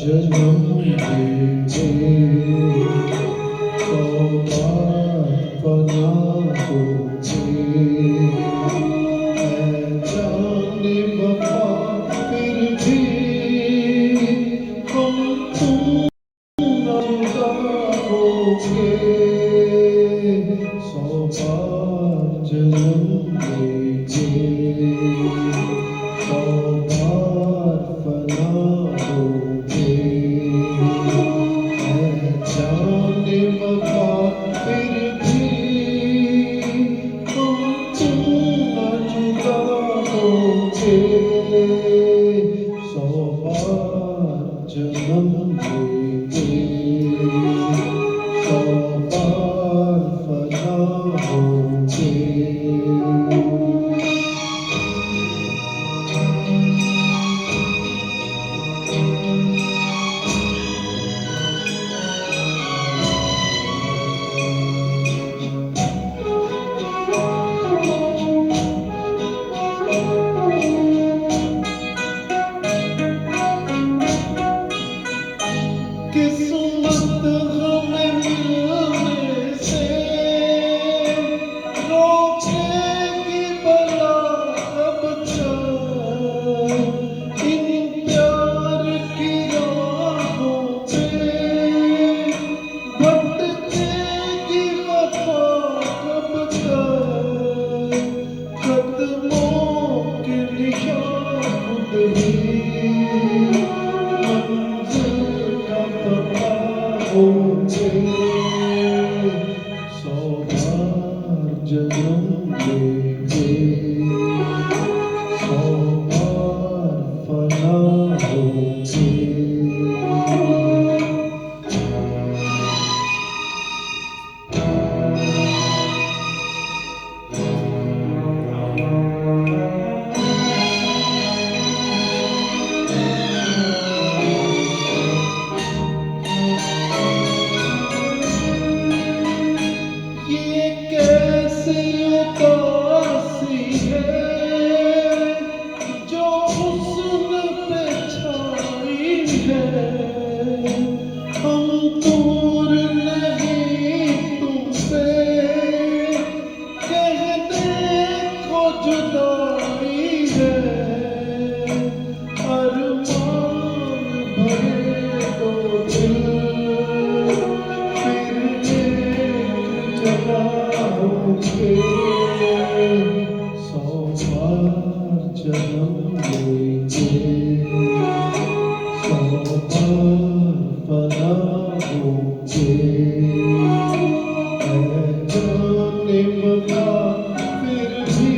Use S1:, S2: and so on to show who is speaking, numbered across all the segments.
S1: जन्म दीजिए सौगात बना दोगे है जाने वफा फिर भी हम तुम न जुदा होगे सौगात जन्म दीजिए सौगात बना दोगे है जाने वफा फिर भी हम तुम न जुदा होगे सौगात जन्म देंगे सौगात बना होगे किस्मत हमें मिलने से रोकेगी भला कब तक इन प्यार की राहों पे भटकेगी वफा कब तक कदमों के निशान खुद ही मंजिल का पता होंगे सौगात जन्म देंगे सौगात फना होंगे ये कैसी उदासी है जो हुस्न पे छाई है हम दूर नहीं तुमसे कहने को जुदाई है अरमान भरे दो दिल होगे सौगात जन्म देंगे सौगात बना होगे है जाने वफा फिर भी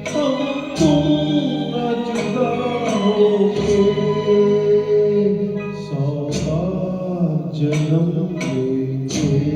S1: हम तुम न जुदा होगे सौगात जन्म देंगे